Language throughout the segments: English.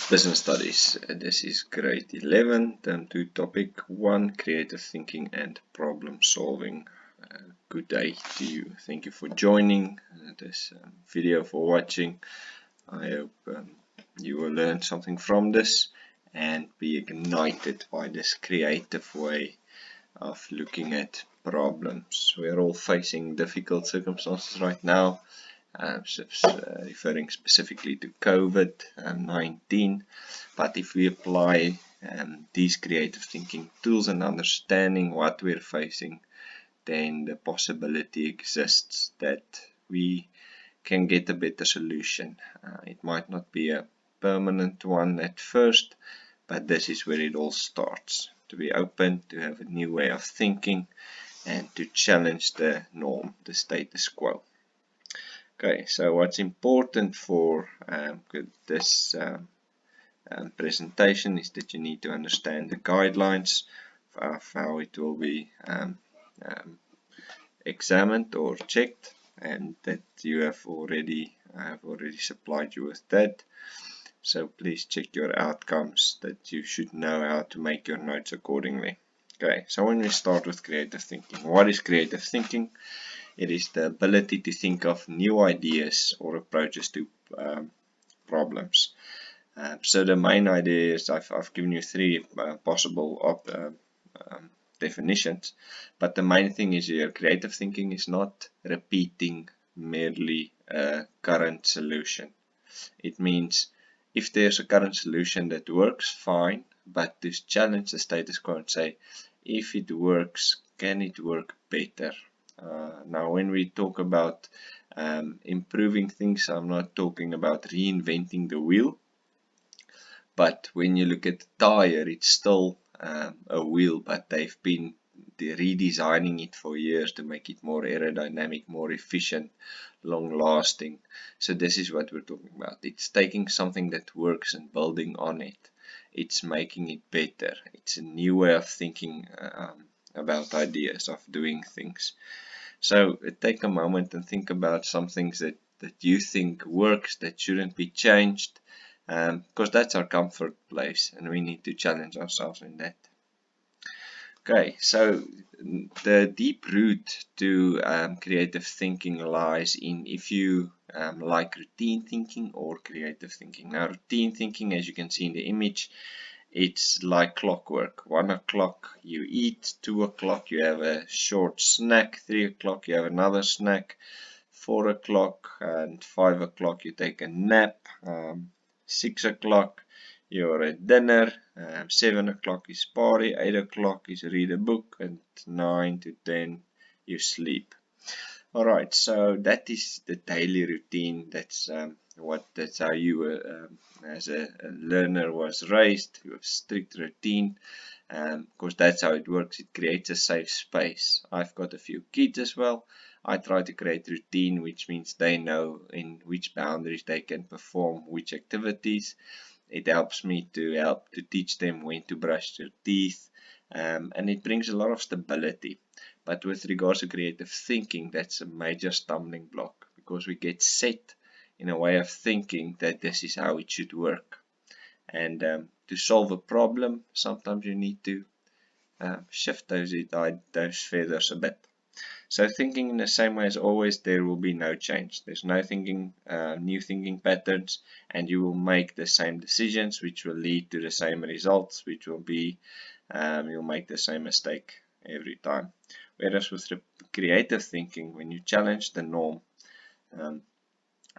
Business Studies. This is grade 11, term 2, topic 1, creative thinking and problem solving. Good day to you. Thank you for joining this video, for watching. I hope you will learn something from this and be ignited by this creative way of looking at problems. We're all facing difficult circumstances right now. Referring specifically to COVID-19, but if we apply these creative thinking tools and understanding what we're facing, then the possibility exists that we can get a better solution. It might not be a permanent one at first, but this is where it all starts. To be open, to have a new way of thinking, and to challenge the norm, the status quo. Okay, so what's important for this presentation is that you need to understand the guidelines of how it will be examined or checked, and that you have already supplied you with that. So please check your outcomes, that you should know how to make your notes accordingly. Okay, so when we start with creative thinking, what is creative thinking? It is the ability to think of new ideas or approaches to problems. So the main idea is I've given you three possible definitions, but the main thing is here, creative thinking is not repeating merely a current solution. It means if there's a current solution that works, fine, but to challenge the status quo and say, if it works, can it work better? Now, when we talk about improving things, I'm not talking about reinventing the wheel, but when you look at the tire, it's still a wheel, but they've been redesigning it for years to make it more aerodynamic, more efficient, long-lasting. So this is what we're talking about. It's taking something that works and building on it. It's making it better. It's a new way of thinking about ideas, of doing things. So take a moment and think about some things that you think works, that shouldn't be changed, because that's our comfort place and we need to challenge ourselves in that. Okay, so the deep root to creative thinking lies in if you like routine thinking or creative thinking. Now, routine thinking, as you can see in the image, it's like clockwork. 1 o'clock you eat, 2 o'clock you have a short snack, 3 o'clock you have another snack, 4 o'clock and 5 o'clock you take a nap, 6 o'clock you're at dinner, 7 o'clock is party, 8 o'clock is read a book, and 9 to 10 you sleep. Alright, so that is the daily routine. That's how you as a learner was raised. You have strict routine, because that's how it works. It creates a safe space. I've got a few kids as well. I try to create routine, which means they know in which boundaries they can perform which activities. It helps me to teach them when to brush their teeth, and it brings a lot of stability. But with regards to creative thinking, that's a major stumbling block, because we get set in a way of thinking that this is how it should work. And to solve a problem, sometimes you need to shift those feathers a bit. So thinking in the same way as always, there will be no change. There's no new thinking patterns, and you will make the same decisions, which will lead to the same results, which will be, you'll make the same mistake every time. Whereas with creative thinking, when you challenge the norm,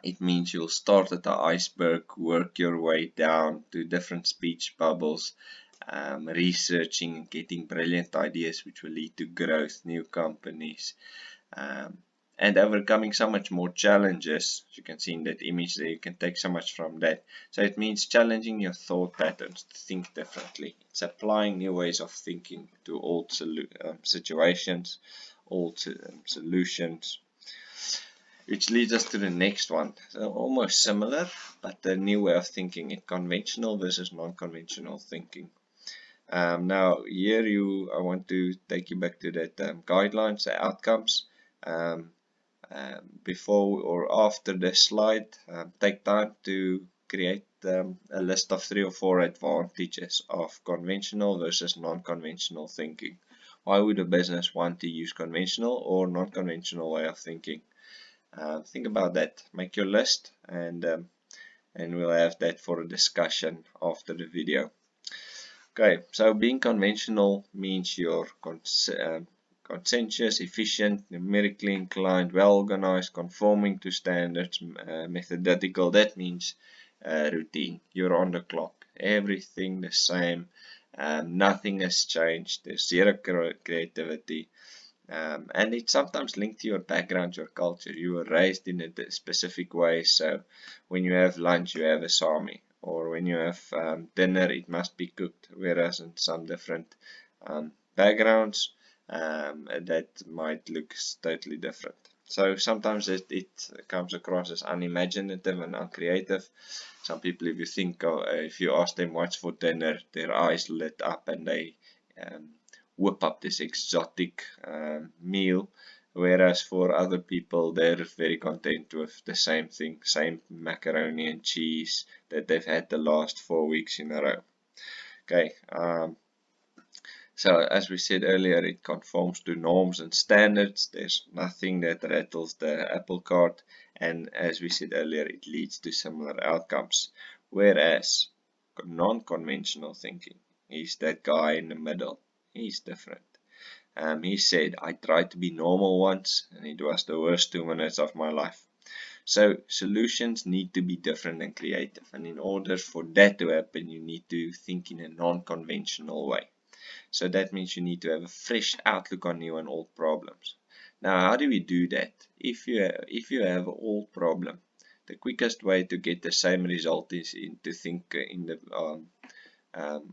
it means you'll start at the iceberg, work your way down to different speech bubbles, researching and getting brilliant ideas which will lead to growth, new companies, and overcoming so much more challenges. As you can see in that image there, you can take so much from that. So it means challenging your thought patterns to think differently. It's applying new ways of thinking to old situations, old solutions. Which leads us to the next one. So almost similar, but a new way of thinking, in conventional versus non-conventional thinking. Now here I want to take you back to that guidelines, the outcomes. Before or after this slide, take time to create a list of 3 or 4 advantages of conventional versus non-conventional thinking. Why would a business want to use conventional or non-conventional way of thinking? Think about that. Make your list, and we'll have that for a discussion after the video. Okay, so being conventional means you're conscientious, efficient, numerically inclined, well organized, conforming to standards, methodical. That means routine. You're on the clock. Everything the same. Nothing has changed. There's zero creativity. And it's sometimes linked to your background, your culture. You were raised in a specific way, so when you have lunch, you have a sami, or when you have dinner, it must be cooked. Whereas in some different backgrounds, that might look totally different. So sometimes it comes across as unimaginative and uncreative. Some people, if you think, if you ask them what's for dinner, their eyes lit up and they whip up this exotic meal, whereas for other people they're very content with the same thing, same macaroni and cheese that they've had the last 4 weeks in a row. Okay, so as we said earlier, it conforms to norms and standards. There's nothing that rattles the apple cart, and as we said earlier, it leads to similar outcomes. Whereas non-conventional thinking is that guy in the middle. He's different. He said, I tried to be normal once, and it was the worst 2 minutes of my life. So solutions need to be different and creative, and in order for that to happen, you need to think in a non-conventional way. So that means you need to have a fresh outlook on new and old problems. Now, how do we do that? If you have an old problem, the quickest way to get the same result is to think in the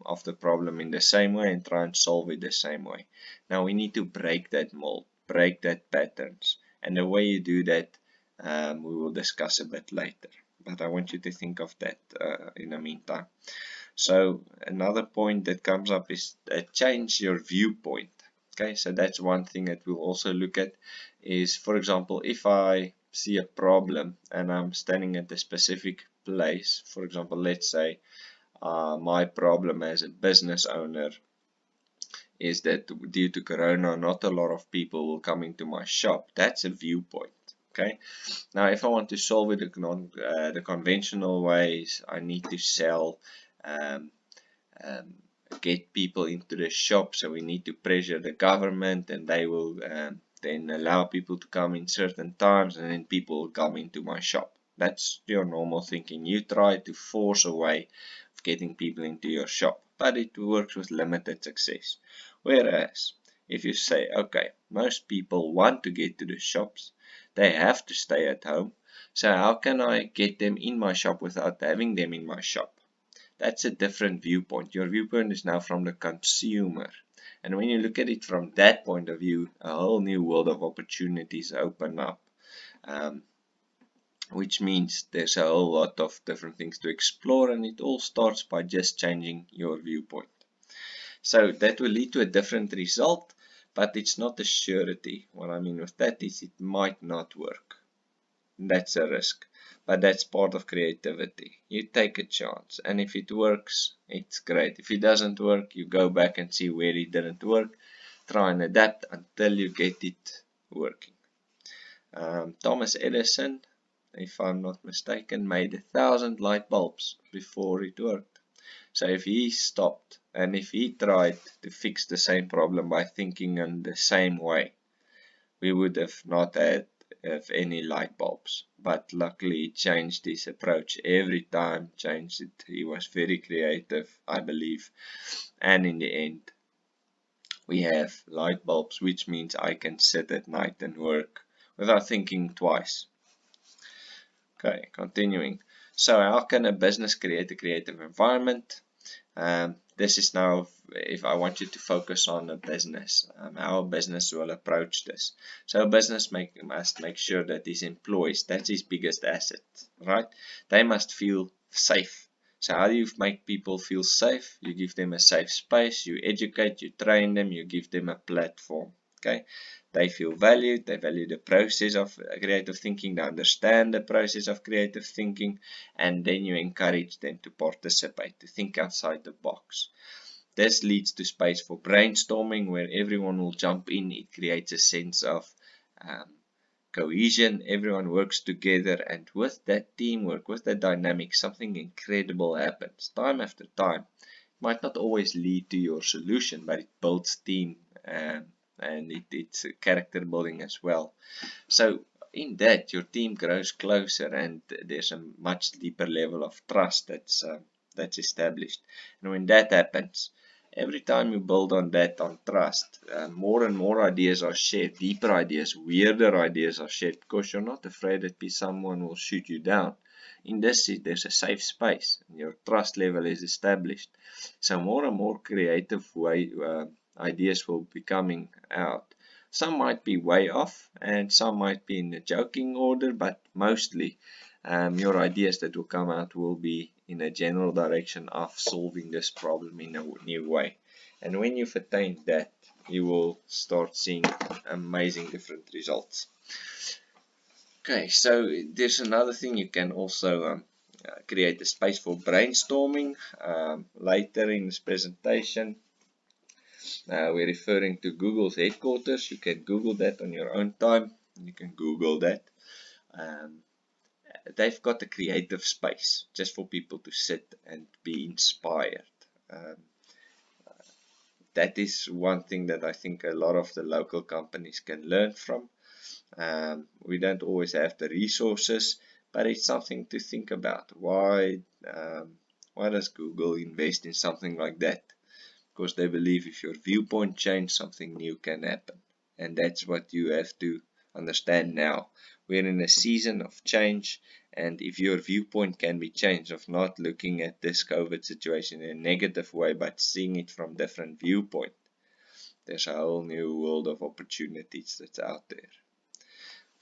of the problem in the same way and try and solve it the same way. Now we need to break that mold, break that patterns, and the way you do that we will discuss a bit later, but I want you to think of that in the meantime. So another point that comes up is change your viewpoint. Okay, so that's one thing that we'll also look at is, for example, if I see a problem and I'm standing at a specific place, for example, let's say my problem as a business owner is that due to Corona, not a lot of people will come into my shop. That's a viewpoint. Okay. Now, if I want to solve it the conventional ways, I need to sell, get people into the shop. So we need to pressure the government, and they will then allow people to come in certain times, and then people will come into my shop. That's your normal thinking. You try to force a way of getting people into your shop, but it works with limited success. Whereas if you say, okay, most people want to get to the shops, they have to stay at home, so how can I get them in my shop without having them in my shop? That's a different viewpoint. Your viewpoint is now from the consumer. And when you look at it from that point of view, a whole new world of opportunities open up. Which means there's a whole lot of different things to explore, and it all starts by just changing your viewpoint. So that will lead to a different result, but it's not a surety. What I mean with that is it might not work. That's a risk, but that's part of creativity. You take a chance, and if it works, it's great. If it doesn't work, you go back and see where it didn't work, try and adapt until you get it working. Thomas Edison, if I'm not mistaken, made 1,000 light bulbs before it worked. So if he stopped and if he tried to fix the same problem by thinking in the same way, we would have not had any light bulbs. But luckily he changed his approach every time, changed it. He was very creative, I believe. And in the end, we have light bulbs, which means I can sit at night and work without thinking twice. Okay, continuing. So how can a business create a creative environment? This is now, if I want you to focus on a business, how a business will approach this. So a business must make sure that his employees, that's his biggest asset, right? They must feel safe. So how do you make people feel safe? You give them a safe space, you educate, you train them, you give them a platform. Okay, They feel valued, they value the process of creative thinking, they understand the process of creative thinking, and then you encourage them to participate, to think outside the box. This leads to space for brainstorming where everyone will jump in. It creates a sense of cohesion, everyone works together, and with that teamwork, with that dynamic, something incredible happens time after time. It might not always lead to your solution, but it builds team and it's character building as well. So in that, your team grows closer and there's a much deeper level of trust that's established. And when that happens, every time you build on that, on trust, more and more ideas are shared, deeper ideas, weirder ideas are shared, because you're not afraid that someone will shoot you down. In this, there's a safe space, and your trust level is established. So more and more creative ideas will be coming out. Some might be way off, and some might be in the joking order, but mostly your ideas that will come out will be in a general direction of solving this problem in a new way. And when you've attained that, you will start seeing amazing different results. Okay, so there's another thing. You can also create a space for brainstorming later in this presentation. We're referring to Google's headquarters. You can Google that on your own time. You can Google that. They've got a creative space just for people to sit and be inspired. That is one thing that I think a lot of the local companies can learn from. We don't always have the resources, but it's something to think about. Why does Google invest in something like that? Because they believe if your viewpoint changes, something new can happen. And that's what you have to understand now. We're in a season of change, and if your viewpoint can be changed, of not looking at this COVID situation in a negative way, but seeing it from different viewpoint, there's a whole new world of opportunities that's out there.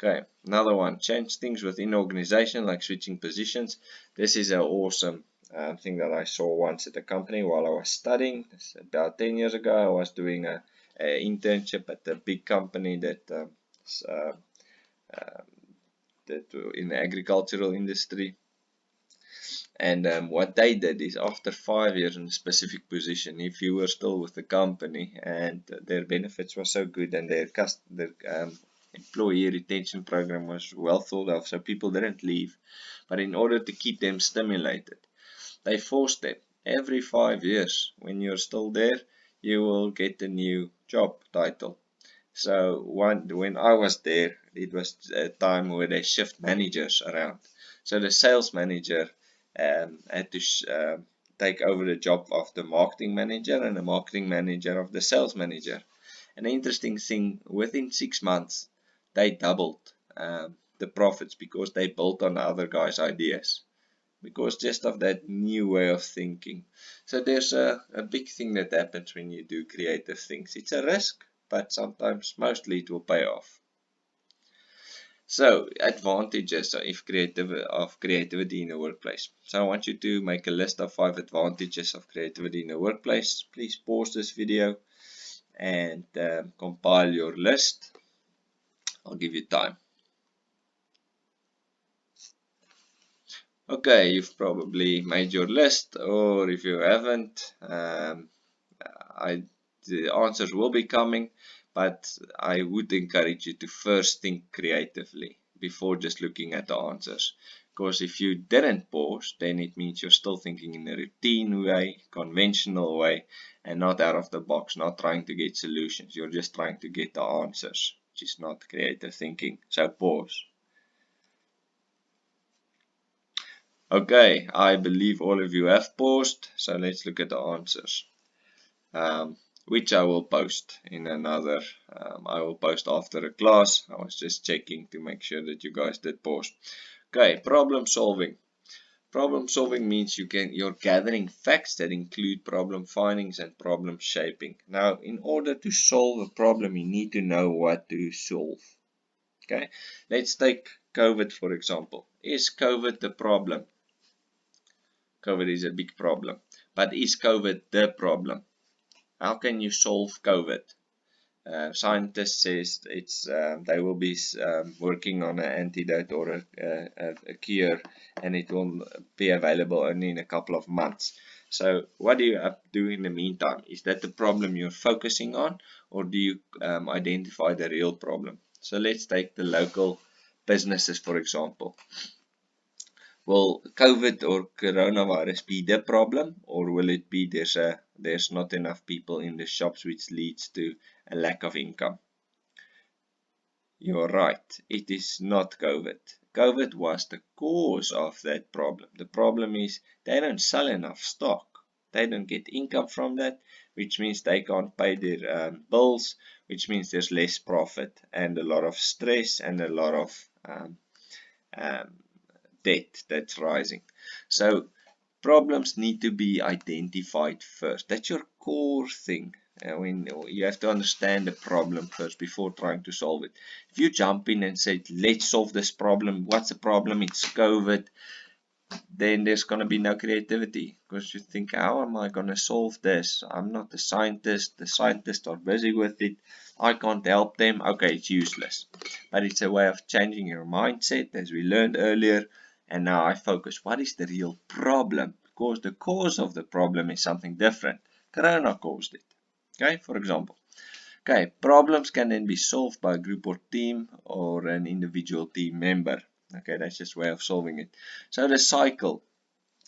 Okay, another one, change things within organization, like switching positions. This is an awesome thing that I saw once at a company while I was studying. About 10 years ago, I was doing an internship at a big company that in the agricultural industry. And what they did is, after 5 years in a specific position, if you were still with the company and their benefits were so good and their employee retention program was well thought of, so people didn't leave, but in order to keep them stimulated, they forced them every 5 years, when you're still there, you will get a new job title. So when I was there, it was a time where they shift managers around. So the sales manager had to take over the job of the marketing manager, and the marketing manager of the sales manager. An interesting thing, within 6 months, they doubled the profits because they built on the other guy's ideas. Because just of that new way of thinking. So there's a big thing that happens when you do creative things. It's a risk, but sometimes, mostly, it will pay off. So, advantages of creativity in the workplace. So I want you to make a list of 5 advantages of creativity in the workplace. Please pause this video and compile your list. I'll give you time. Okay, you've probably made your list, or if you haven't, the answers will be coming, but I would encourage you to first think creatively before just looking at the answers. Because if you didn't pause, then it means you're still thinking in a routine way, conventional way, and not out of the box, not trying to get solutions. You're just trying to get the answers, which is not creative thinking. So pause. Okay, I believe all of you have paused, so let's look at the answers, which I will post in another, I will post after a class. I was just checking to make sure that you guys did pause. Okay, problem solving. Problem solving means you're gathering facts that include problem findings and problem shaping. Now, in order to solve a problem, you need to know what to solve. Okay, let's take COVID for example. Is COVID the problem? COVID is a big problem, but is COVID the problem? How can you solve COVID? scientist says they will be working on an antidote or a cure, and it will be available only in a couple of months. So what do you do in the meantime? Is that the problem you're focusing on, or do you identify the real problem? So let's take the local businesses, for example. Will COVID or coronavirus be the problem, or will it be there's not enough people in the shops, which leads to a lack of income? You're right, it is not COVID. COVID was the cause of that problem. The problem is they don't sell enough stock. They don't get income from that, which means they can't pay their bills, which means there's less profit and a lot of stress and a lot of um, debt that's rising. So problems need to be identified first. That's your core thing. When you have to understand the problem first before trying to solve it. If you jump in and say, let's solve this problem, what's the problem? It's COVID. Then there's going to be no creativity, because you think, how am I going to solve this? I'm not a scientist. The scientists are busy with it. I can't help them. Okay, it's useless. But it's a way of changing your mindset, as we learned earlier. And now I focus, what is the real problem? Because the cause of the problem is something different. Corona caused it. Okay, for example. Okay, problems can then be solved by a group or team or an individual team member. Okay, that's just a way of solving it. So the cycle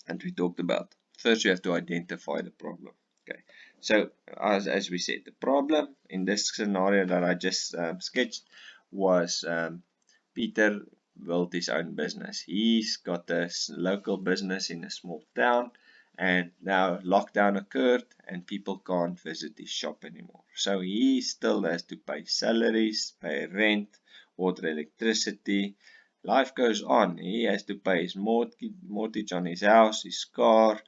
that we talked about. First, you have to identify the problem. Okay, so as we said, the problem in this scenario that I just sketched was Peter built his own business. He's got a local business in a small town, and now lockdown occurred and people can't visit his shop anymore. So he still has to pay salaries, pay rent, water, electricity. Life goes on. He has to pay his mortgage on his house, his car.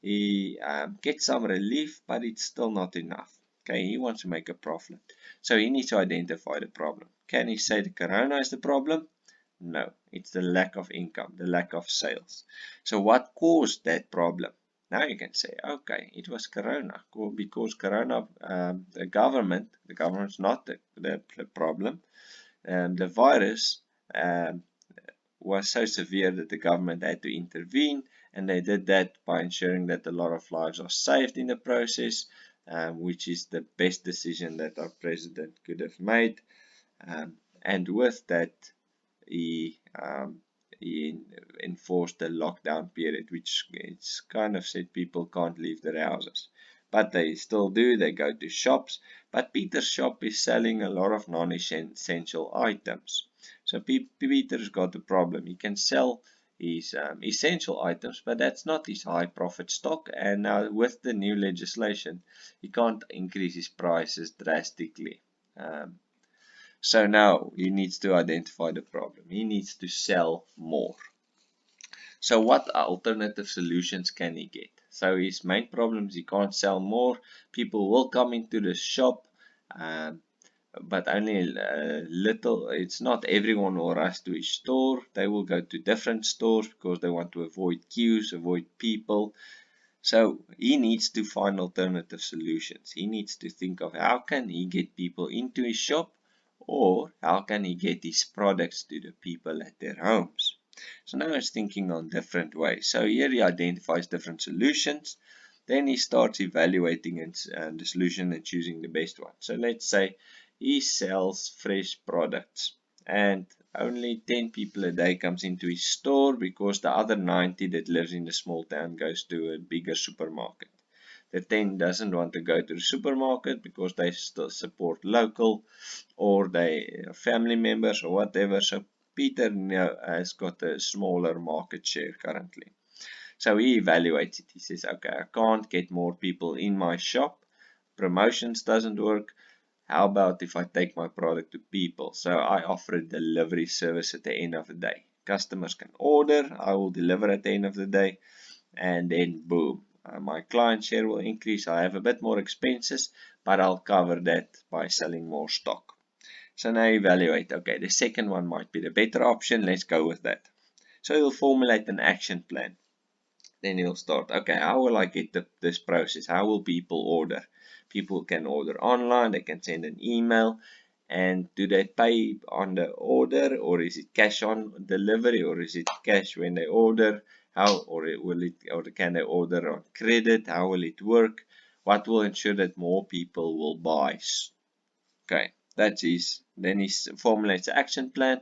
He gets some relief, but it's still not enough. Okay, he wants to make a profit. So he needs to identify the problem. Can he say the corona is the problem? No, it's the lack of income, the lack of sales. So what caused that problem? Now you can say, okay, it was corona, because corona, the government's not the problem. The virus was so severe that the government had to intervene, and they did that by ensuring that a lot of lives are saved in the process, which is the best decision that our president could have made. And with that, he enforced the lockdown period, which it's kind of said people can't leave their houses. But they still do, they go to shops. But Peter's shop is selling a lot of non-essential items. So Peter's got a problem. He can sell his essential items, but that's not his high profit stock. And now with the new legislation, he can't increase his prices drastically. So now he needs to identify the problem. He needs to sell more. So what alternative solutions can he get? So his main problem is he can't sell more. People will come into the shop, but only little. It's not everyone will rush to his store. They will go to different stores because they want to avoid queues, avoid people. So he needs to find alternative solutions. He needs to think of how can he get people into his shop, or how can he get his products to the people at their homes. So now he's thinking on different ways. So here he identifies different solutions. Then he starts evaluating the solution and choosing the best one. So let's say he sells fresh products, and only 10 people a day comes into his store, because the other 90 that lives in the small town goes to a bigger supermarket. The 10 doesn't want to go to the supermarket because they still support local, or they are family members or whatever. So Peter now has got a smaller market share currently. So he evaluates it. He says, okay, I can't get more people in my shop. Promotions doesn't work. How about if I take my product to people? So I offer a delivery service at the end of the day. Customers can order, I will deliver at the end of the day, and then boom, my client share will increase. I have a bit more expenses, but I'll cover that by selling more stock. So now evaluate, okay, the second one might be the better option, let's go with that. So he'll formulate an action plan. Then he'll start, okay, how will I get this process? How will people order? People can order online, they can send an email, and do they pay on the order, or is it cash on delivery, or is it cash when they order? How, or can they order on credit? How will it work? What will ensure that more people will buy? Okay, then he formulates an action plan.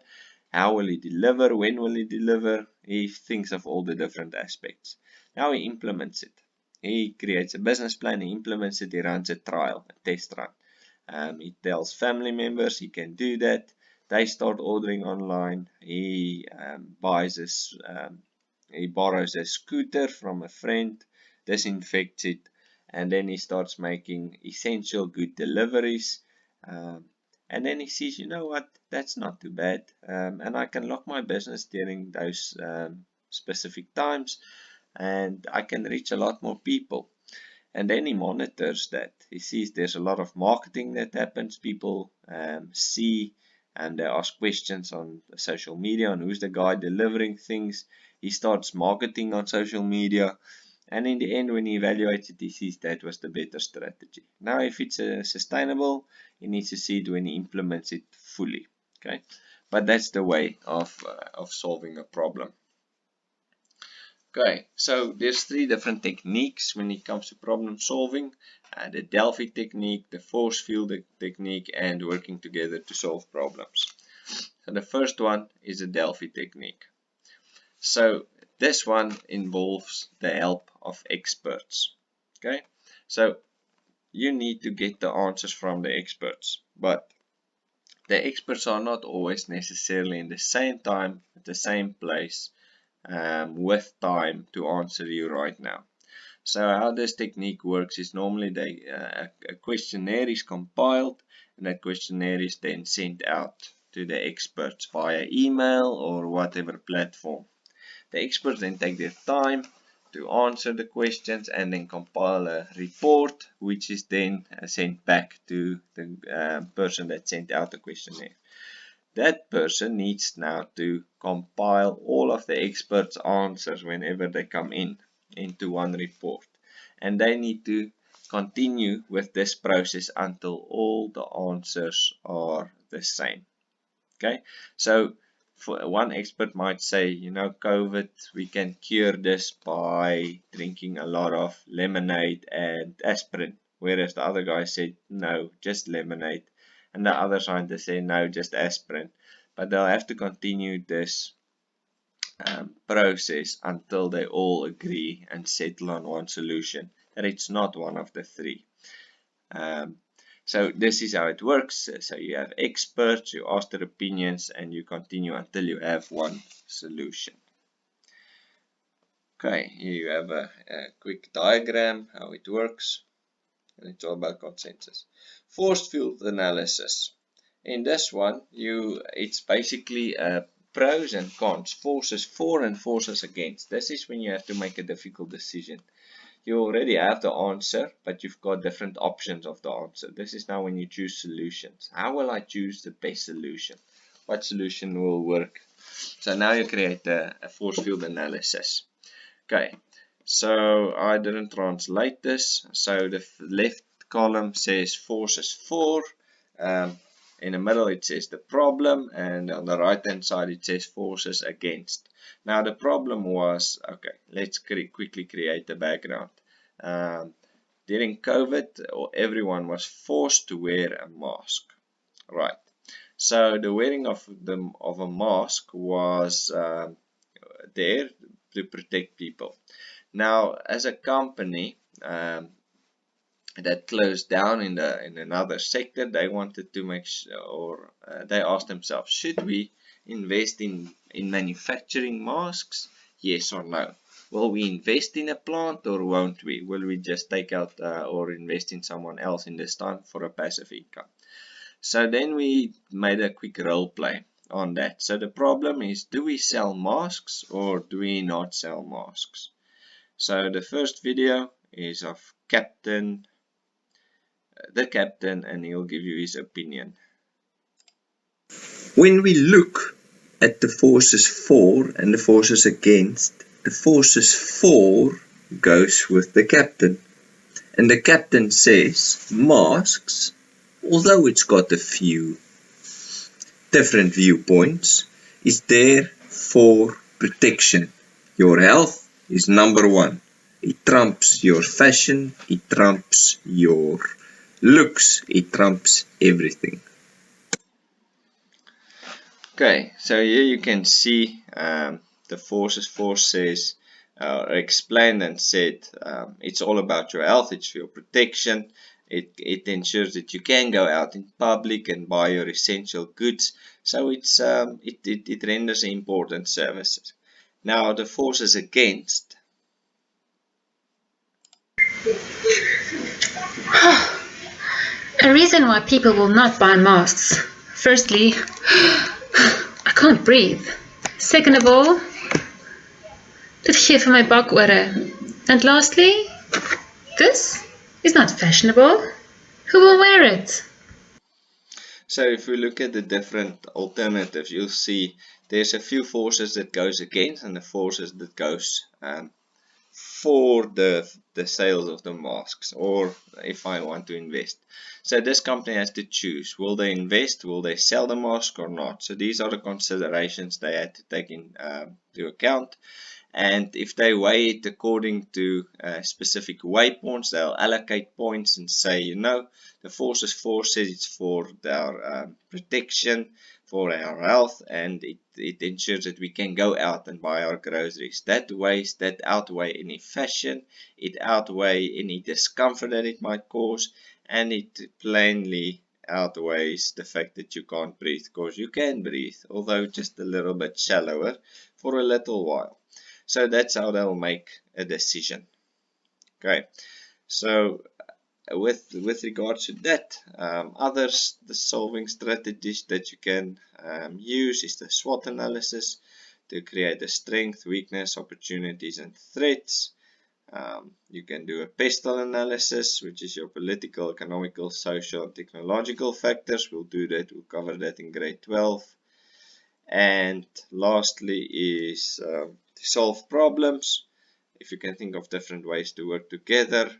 How will he deliver? When will he deliver? He thinks of all the different aspects. Now he implements it. He creates a business plan, he implements it, he runs a trial, a test run. He tells family members he can do that. They start ordering online. He he borrows a scooter from a friend, disinfects it, and then he starts making essential good deliveries. And then he sees, you know what, that's not too bad, and I can lock my business during those specific times, and I can reach a lot more people. And then he monitors that. He sees there's a lot of marketing that happens. People see and they ask questions on social media on who's the guy delivering things. He starts marketing on social media. And in the end, when he evaluates it, he sees that was the better strategy. Now, if it's sustainable, he needs to see it when he implements it fully. Okay, but that's the way of solving a problem. Okay, so there's 3 different techniques when it comes to problem solving. The Delphi technique, the force field technique, and working together to solve problems. So the first one is the Delphi technique. So this one involves the help of experts. Okay, so you need to get the answers from the experts, but the experts are not always necessarily in the same time, at the same place, with time to answer you right now. So how this technique works is normally a questionnaire is compiled, and that questionnaire is then sent out to the experts via email or whatever platform. The experts then take their time to answer the questions and then compile a report, which is then sent back to the person that sent out the questionnaire. That person needs now to compile all of the experts' answers whenever they come into one report. And they need to continue with this process until all the answers are the same. Okay, so for one expert might say, you know, COVID, we can cure this by drinking a lot of lemonade and aspirin. Whereas the other guy said, no, just lemonade. And the other scientist said, no, just aspirin. But they'll have to continue this process until they all agree and settle on one solution. And it's not one of the 3. So this is how it works. So you have experts, you ask their opinions, and you continue until you have one solution. Okay, here you have a quick diagram how it works. And it's all about consensus. Force field analysis. In this one, it's basically pros and cons, forces for and forces against. This is when you have to make a difficult decision. You already have the answer, but you've got different options of the answer. This is now when you choose solutions. How will I choose the best solution? What solution will work? So now you create a force field analysis. Okay, so I didn't translate this. So the left column says forces for. In the middle it says the problem, and on the right hand side it says forces against. Now the problem was, okay, let's quickly create the background. During COVID, everyone was forced to wear a mask, right? So the wearing of a mask was there to protect people. Now, as a company that closed down in another sector, they wanted to make sure, or they asked themselves, should we invest in manufacturing masks? Yes or no? Will we invest in a plant or won't we? Will we just take out or invest in someone else in this time for a passive income? So then we made a quick role play on that. So the problem is, do we sell masks or do we not sell masks? So the first video is of the captain, and he'll give you his opinion. When we look at the forces for and the forces against, the forces for goes with the captain. And the captain says, masks, although it's got a few different viewpoints, is there for protection. Your health is number one. It trumps your fashion, it trumps your looks, it trumps everything. Okay, so here you can see the forces says explained and said it's all about your health, it's for your protection. It ensures that you can go out in public and buy your essential goods. So it renders important services. Now the forces against. A reason why people will not buy masks. Firstly, I can't breathe. Second of all, dit gee vir my bakore. And lastly, this is not fashionable. Who will wear it? So if we look at the different alternatives, you'll see there's a few forces that goes against and the forces that goes for the sales of the masks, or if I want to invest. So this company has to choose, will they invest, will they sell the mask or not. So these are the considerations they had to take into account. And if they weigh it according to specific waypoints, they'll allocate points and say, you know, the forces says it's for our protection, for our health, and it ensures that we can go out and buy our groceries. That outweigh any fashion, it outweigh any discomfort that it might cause, and it plainly outweighs the fact that you can't breathe, because you can breathe, although just a little bit shallower for a little while. So that's how they'll make a decision. Okay, so with regards to that, the solving strategies that you can use is the SWOT analysis to create a strength, weakness, opportunities, and threats. You can do a pestle analysis, which is your political, economical, social, and technological factors. We'll do that. We'll cover that in grade 12. And lastly is to solve problems. If you can think of different ways to work together,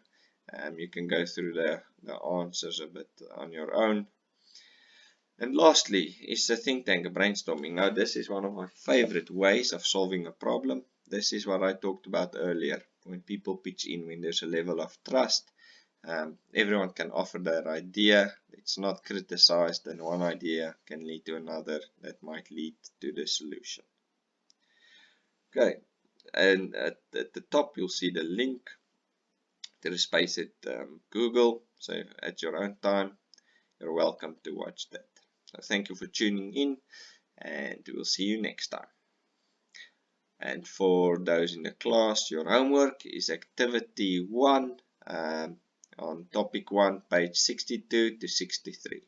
you can go through the answers a bit on your own. And lastly is the think tank brainstorming. Now this is one of my favorite ways of solving a problem. This is what I talked about earlier. When people pitch in, when there's a level of trust, everyone can offer their idea. It's not criticized, and one idea can lead to another that might lead to the solution. Okay, and at the top you'll see the link to the space at Google. So at your own time, you're welcome to watch that. So thank you for tuning in, and we'll see you next time. And for those in the class, your homework is activity 1 on topic 1, page 62 to 63.